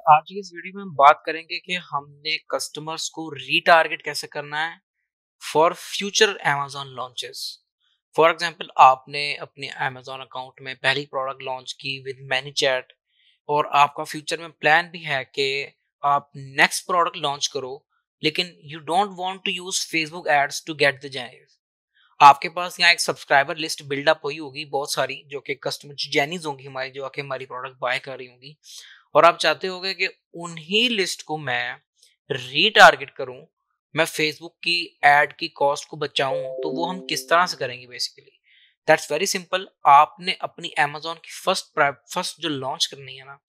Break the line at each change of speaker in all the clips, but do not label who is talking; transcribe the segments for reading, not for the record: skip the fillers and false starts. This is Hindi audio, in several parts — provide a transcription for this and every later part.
आज की इस वीडियो में हम बात करेंगे कि हमने कस्टमर्स को रीटारगेट कैसे करना है for future Amazon launches. For example, आपने अपने अमेजोन अकाउंट में पहली प्रोडक्ट लॉन्च की विद मैनीचैट और आपका फ्यूचर में प्लान भी है कि आप नेक्स्ट प्रोडक्ट लॉन्च करो, लेकिन you don't want to use Facebook ads to get the genies. आपके पास यहाँ एक सब्सक्राइबर लिस्ट बिल्डअप हुई होगी बहुत सारी, जो कि कस्टमर जैनीज होंगी हमारी, जो आके हमारी प्रोडक्ट बाय कर रही होंगी, और आप चाहते होगे कि उन्हीं लिस्ट को मैं रीटारगेट करूं, मैं फेसबुक की एड की कॉस्ट को बचाऊं। तो वो हम किस तरह से करेंगे? Basically that's very simple. आपने अपनी अमेजोन की फर्स्ट जो लॉन्च करनी है ना,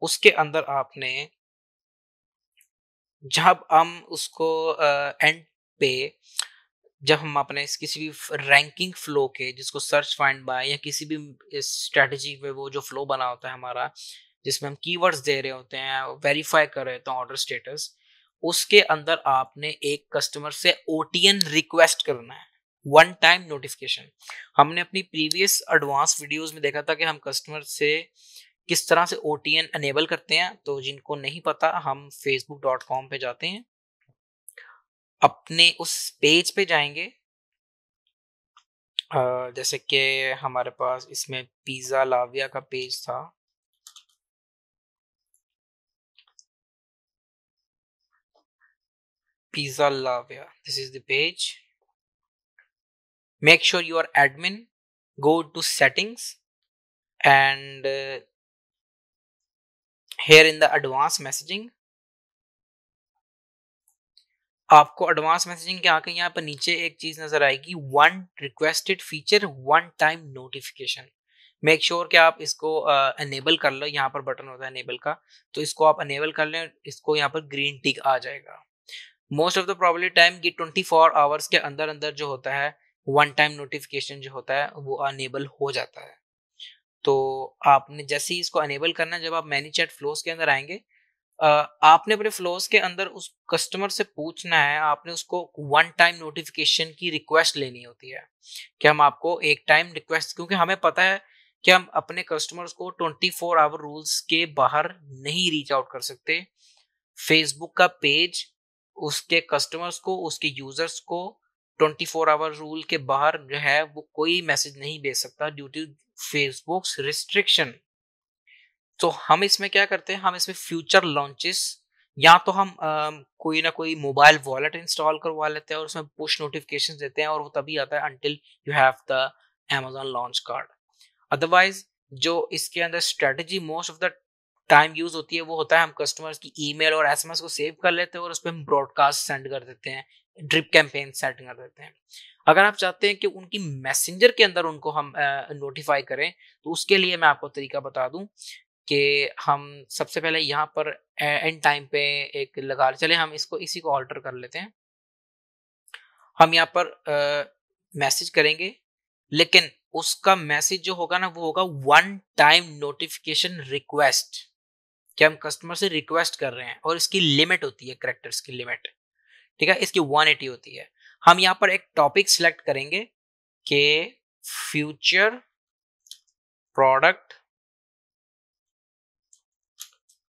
उसके अंदर आपने, जब हम उसको एंड पे, जब हम अपने किसी भी रैंकिंग फ्लो के, जिसको सर्च फाइंड बाय या किसी भी स्ट्रेटजी पे वो जो फ्लो बना होता है हमारा, जिसमें हम कीवर्ड्स दे रहे होते हैं, वेरीफाई कर रहे होते हैं ऑर्डर स्टेटस, उसके अंदर आपने एक कस्टमर से ओटीएन रिक्वेस्ट करना है, वन टाइम नोटिफिकेशन। हमने अपनी प्रीवियस एडवांस वीडियोस में देखा था कि हम कस्टमर से किस तरह से ओटीएन अनेबल करते हैं। तो जिनको नहीं पता, हम facebook.com पे जाते हैं, अपने उस पेज पे जाएंगे। जैसे कि हमारे पास इसमें पिज़्ज़ा लाविया का पेज था। पिज़्ज़ा लाविया, this is the page. Make sure you are admin, go to settings and here in the advanced messaging, आपको एडवांस मैसेजिंग के आके यहाँ पर नीचे एक चीज नजर आएगी, one requested feature one time notification. Make sure कि आप इसको अनेबल कर लो। यहाँ पर बटन होता है अनेबल का, तो इसको आप अनेबल कर लें, इसको यहाँ पर ग्रीन टिक आ जाएगा। Most of the probability time ये 24 आवर्स के अंदर अंदर जो होता है, वन टाइम नोटिफिकेशन जो होता है वो अनेबल हो जाता है। तो आपने जैसे ही इसको अनेबल करना है, जब आप मैनीचैट फ्लोज के अंदर आएंगे, आपने अपने फ्लोज के अंदर उस कस्टमर से पूछना है, आपने उसको वन टाइम नोटिफिकेशन की रिक्वेस्ट लेनी होती है कि हम आपको एक टाइम रिक्वेस्ट, क्योंकि हमें पता है कि हम अपने कस्टमर्स को 24 आवर रूल्स के बाहर नहीं रीच आउट कर सकते। फेसबुक का पेज उसके कस्टमर्स को, उसके यूजर्स को 24 आवर रूल के बाहर जो है वो कोई मैसेज नहीं भेज सकता ड्यू टू फेसबुक्स रिस्ट्रिक्शन। तो हम इसमें क्या करते हैं, हम इसमें फ्यूचर लॉन्चेस, या तो हम कोई ना कोई मोबाइल वॉलेट इंस्टॉल करवा लेते हैं और उसमें पुश नोटिफिकेशन देते हैं, और वो तभी आता है until you have the Amazon launch card. Otherwise जो इसके अंदर strategy most of the time use होती है, वो होता है हम कस्टमर्स की ईमेल और एसएमएस को सेव कर लेते हैं और उस पर हम ब्रॉडकास्ट सेंड कर देते हैं, ड्रिप कैंपेन सेट कर देते हैं। अगर आप चाहते हैं कि उनकी मैसेंजर के अंदर उनको हम नोटिफाई करें, तो उसके लिए मैं आपको तरीका बता दूं कि हम सबसे पहले यहाँ पर एंड टाइम पे एक लगा चले, हम इसको इसी को ऑल्टर कर लेते हैं। हम यहाँ पर मैसेज करेंगे, लेकिन उसका मैसेज जो होगा ना, वो होगा वन टाइम नोटिफिकेशन रिक्वेस्ट, कि हम कस्टमर से रिक्वेस्ट कर रहे हैं, और इसकी लिमिट होती है, कैरेक्टर्स की लिमिट, ठीक है, इसकी 180 होती है। हम यहाँ पर एक टॉपिक सिलेक्ट करेंगे कि फ्यूचर प्रोडक्ट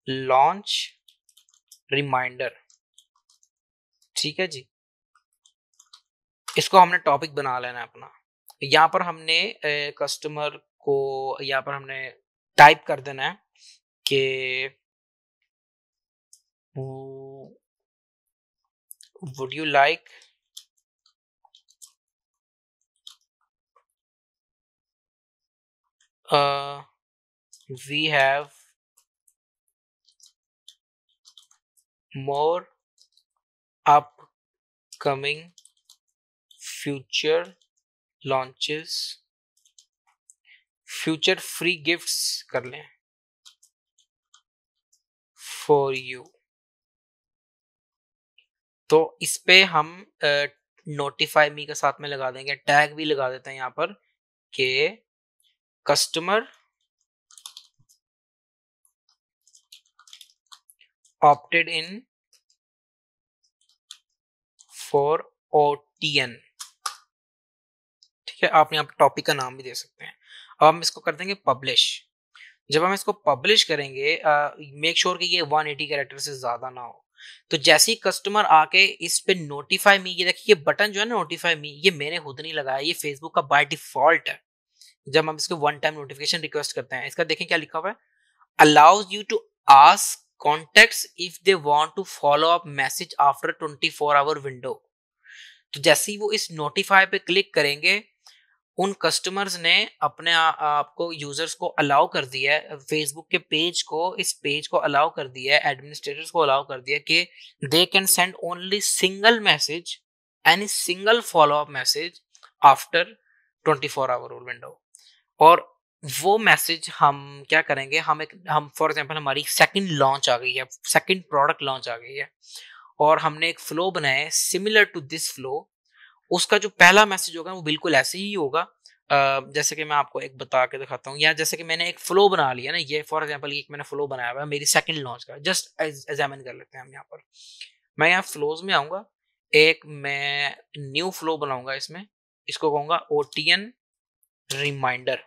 लॉन्च रिमाइंडर, ठीक है जी। इसको हमने टॉपिक बना लेना है अपना। यहाँ पर हमने कस्टमर को, यहाँ पर हमने टाइप कर देना है कि would you like we have more upcoming future launches, future free gifts कर लें for you। तो इस पे हम नोटिफाई मी के साथ में लगा देंगे, टैग भी लगा देते हैं यहाँ पर कि customer opted in for OTN, ठीक है। आप यहाँ पर टॉपिक का नाम भी दे सकते हैं। अब हम इसको कर देंगे पब्लिश। जब हम इसको पब्लिश करेंगे, मेक श्योर कि ये 180 कैरेक्टर से ज्यादा ना हो। तो जैसे ही कस्टमर आके इस पे नोटिफाई मी, ये देखिए ये बटन जो है ना नोटिफाई मी, ये मैंने खुद नहीं लगाया, ये फेसबुक का बाय डिफॉल्ट है। जब हम इसको वन टाइम नोटिफिकेशन रिक्वेस्ट करते हैं, इसका देखें क्या लिखा हुआ है, allows you to ask contacts if they want to follow up message after 24-hour window। तो जैसे ही वो इस नोटिफाई पे क्लिक करेंगे, उन कस्टमर्स ने अपने आपको यूजर्स को अलाउ कर दिया है, फेसबुक के पेज को, इस पेज को अलाउ कर दिया है, एडमिनिस्ट्रेटर्स को अलाउ कर दिया कि they can send only single message, any single follow up message after 24 hour window. और वो मैसेज हम क्या करेंगे, हम फॉर एग्जांपल हमारी सेकंड लॉन्च आ गई है, सेकंड प्रोडक्ट लॉन्च आ गई है, और हमने एक फ्लो बनाया है सिमिलर टू दिस फ्लो। उसका जो पहला मैसेज होगा वो बिल्कुल ऐसे ही होगा, जैसे कि मैं आपको एक बता के दिखाता हूँ, या जैसे कि मैंने एक फ्लो बना लिया ना, ये फॉर एग्जांपल ये मैंने फ्लो बनाया हुआ है मेरी सेकंड लॉन्च का, जस्ट एग्जामिन कर लेते हैं हम यहाँ पर। मैं यहाँ फ्लोज में आऊंगा, एक मैं न्यू फ्लो बनाऊंगा इसमें, इसको कहूंगा ओटीएन रिमाइंडर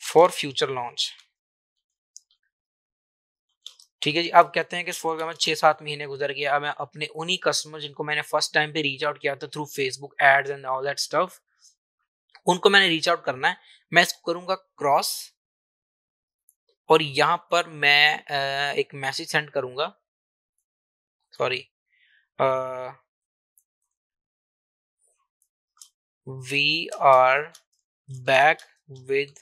फॉर फ्यूचर लॉन्च। ठीक है जी, अब कहते हैं कि फॉर एग्जाम्पल 6-7 महीने गुजर गया, अब मैं अपने उन्हीं कस्टमर जिनको मैंने फर्स्ट टाइम पे रीच आउट किया था through Facebook ads and all that stuff, उनको मैंने रीच आउट करना है। मैं इसको करूंगा क्रॉस, और यहाँ पर मैं एक मैसेज सेंड करूंगा, sorry, we are back with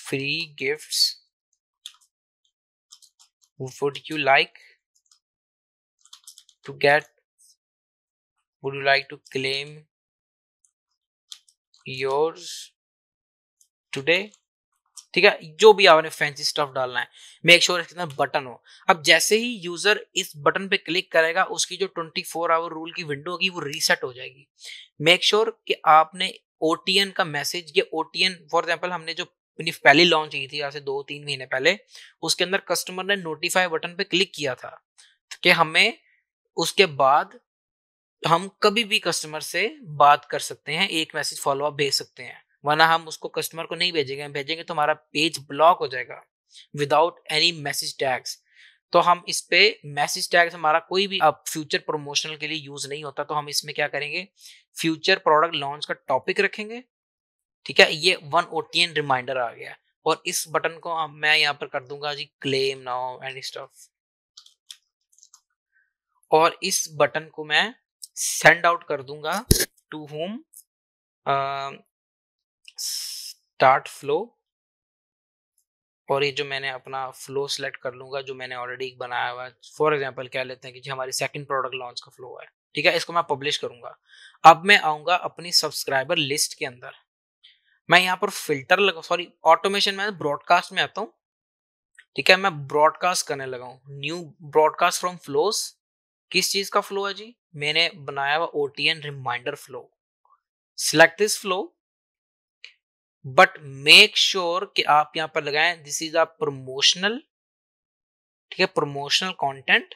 free gifts, would you like to get, would you like to claim yours today. ठीक है, जो भी आपने फैंसी स्टफ डालना है, मेक श्योर इसके अंदर बटन हो। अब जैसे ही यूजर इस बटन पे क्लिक करेगा, उसकी जो 24 आवर रूल की विंडो होगी वो रीसेट हो जाएगी। मेक श्योर कि आपने ओटीएन का मैसेज, ये ओटीएन फॉर एग्जांपल हमने जो अपनी पहली लॉन्च की थी आज से 2-3 महीने पहले, उसके अंदर कस्टमर ने नोटिफाई बटन पे क्लिक किया था कि हमें, उसके बाद हम कभी भी कस्टमर से बात कर सकते हैं, एक मैसेज फॉलो अप भेज सकते हैं, वरना हम उसको कस्टमर को नहीं भेजेंगे, हम भेजेंगे तो हमारा पेज ब्लॉक हो जाएगा विदाउट एनी मैसेज टैग्स। तो हम इस पे मैसेज टैग्स, हमारा कोई भी अब फ्यूचर प्रमोशनल के लिए यूज नहीं होता, तो हम इसमें क्या करेंगे, फ्यूचर प्रोडक्ट लॉन्च का टॉपिक रखेंगे। ठीक है, ये वन ओटीएन रिमाइंडर आ गया, और इस बटन को मैं यहाँ पर कर दूंगा जी क्लेम नाउ एंड स्टफ, और इस बटन को मैं सेंड आउट कर दूंगा टू होम, स्टार्ट फ्लो, और ये जो मैंने अपना फ्लो सेलेक्ट कर लूंगा जो मैंने ऑलरेडी बनाया हुआ है, फॉर एग्जांपल कह लेते हैं कि जी हमारी सेकंड प्रोडक्ट लॉन्च का फ्लो है। ठीक है, इसको मैं पब्लिश करूंगा। अब मैं आऊंगा अपनी सब्सक्राइबर लिस्ट के अंदर, मैं यहाँ पर फिल्टर लगा, सॉरी ऑटोमेशन में ब्रॉडकास्ट में आता हूँ। ठीक है, मैं ब्रॉडकास्ट करने लगा हूँ, न्यू ब्रॉडकास्ट फ्रॉम फ्लोज। किस चीज का फ्लो है जी, मैंने बनाया हुआ OTN reminder flow. Select this flow, but make sure कि आप यहां पर लगाएं दिस इज अ प्रमोशनल। ठीक है, प्रमोशनल कंटेंट,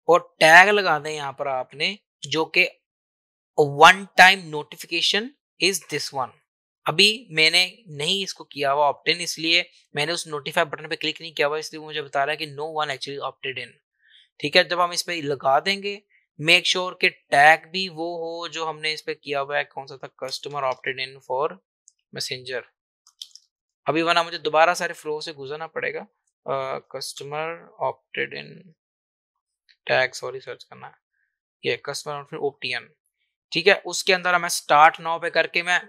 और टैग लगा दें यहां पर आपने, जो कि one time notification is this one. अभी मैंने नहीं इसको किया हुआ ऑप्ट इन, इसलिए मैंने उस नोटिफाई बटन पे क्लिक नहीं किया हुआ, इसलिए मुझे बता रहा है कि नो वन एक्चुअली ऑप्टेड इन। ठीक है, जब हम इस पे लगा देंगे, मेक श्योर कि टैग भी वो हो जो हमने इस पे किया हुआ है, कौन सा था, customer opted in for messenger. अभी वरना मुझे दोबारा सारे फ्लो से गुजरना पड़ेगा, कस्टमर ऑप्टेड इन टैग, सॉरी सर्च करना है, ये कस्टमर ऑप्टेड ओटीएन। ठीक है, उसके अंदर मैं स्टार्ट नाउ पे करके मैं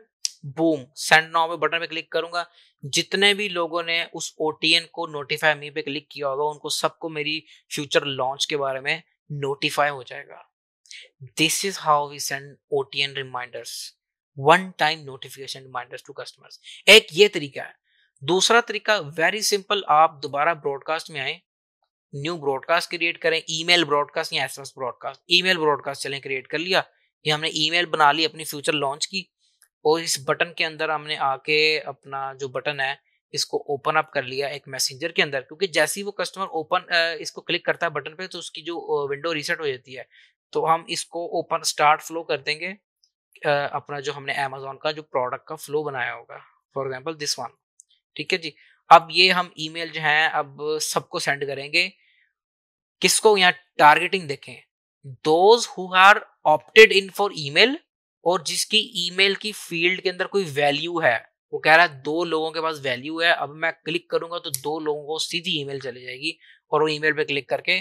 बूम सेंड नाउ पे बटन पे क्लिक करूंगा, जितने भी लोगों ने उस ओटीएन को नोटिफाई मी पे क्लिक किया होगा उनको सबको मेरी फ्यूचर लॉन्च के बारे में नोटिफाई हो जाएगा। This is how we send OTN reminders, one time notification reminders to customers. एक ये तरीका है। दूसरा तरीका वेरी सिंपल, आप दोबारा ब्रॉडकास्ट में आए, न्यू ब्रॉडकास्ट क्रिएट करें, ईमेल ब्रॉडकास्ट या एसएमएस ब्रॉडकास्ट। ईमेल ब्रॉडकास्ट चलें, क्रिएट कर लिया, ये हमने ईमेल बना ली अपनी फ्यूचर लॉन्च की, और इस बटन के अंदर हमने आके अपना जो बटन है इसको ओपन अप कर लिया एक मैसेंजर के अंदर, क्योंकि जैसे ही वो कस्टमर ओपन इसको क्लिक करता है बटन पे, तो उसकी जो विंडो रीसेट हो जाती है। तो हम इसको ओपन स्टार्ट फ्लो कर देंगे, अपना जो हमने अमेजोन का जो प्रोडक्ट का फ्लो बनाया होगा, फॉर एग्जाम्पल दिस वन। ठीक है जी। अब ये हम ईमेल जो है अब सबको सेंड करेंगे। किसको? यहाँ टारगेटिंग देखें, those who are opted in for email, और जिसकी ईमेल की फील्ड के अंदर कोई वैल्यू है। वो कह रहा है 2 लोगों के पास वैल्यू है, अब मैं क्लिक करूंगा तो 2 लोगों को सीधी ईमेल चली जाएगी और वो ईमेल पे क्लिक करके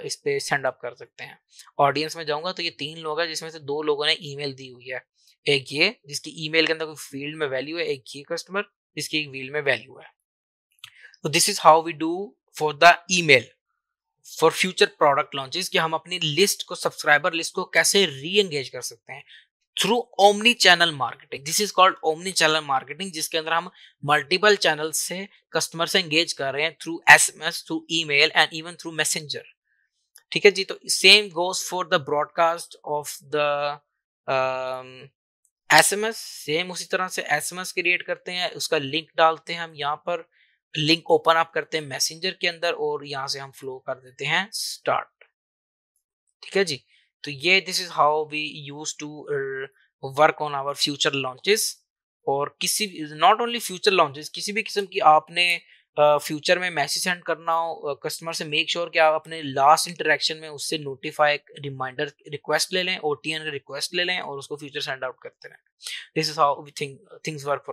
इस पे सेंड अप कर सकते हैं। ऑडियंस में जाऊंगा तो ये 3 लोग हैं जिसमें से 2 लोगों ने ईमेल दी हुई है। एक ये जिसकी ईमेल के अंदर कोई फील्ड में वैल्यू है, एक ये कस्टमर जिसकी फील्ड में वैल्यू है। तो this is how we do for the email for future product launches, कि हम अपनी लिस्ट को, सब्सक्राइबर लिस्ट को कैसे री एंगेज कर सकते हैं through omni channel marketing. This is called omni channel marketing, जिसके अंदर हम मल्टीपल चैनल से कस्टमर से एंगेज कर रहे हैं through SMS, through email and even through messenger. ठीक है जी। तो same goes for the broadcast of the SMS. Same उसी तरह से एसएमएस क्रिएट करते हैं, उसका लिंक डालते हैं हम यहाँ पर, लिंक ओपन अप करते हैं मैसेंजर के अंदर और यहाँ से हम फ्लो कर देते हैं स्टार्ट। ठीक है जी। तो ये this is how we use to work on our future launches. और किसी नॉट ओनली फ्यूचर लॉन्चेस, किसी भी किस्म की आपने फ्यूचर में मैसेज सेंड करना हो कस्टमर से, मेक श्योर कि आप अपने लास्ट इंटरेक्शन में उससे नोटिफाई रिमाइंडर रिक्वेस्ट ले लें, ओटीएन रिक्वेस्ट ले लें और उसको फ्यूचर सेंड आउट करते रहें। This is how we think things work for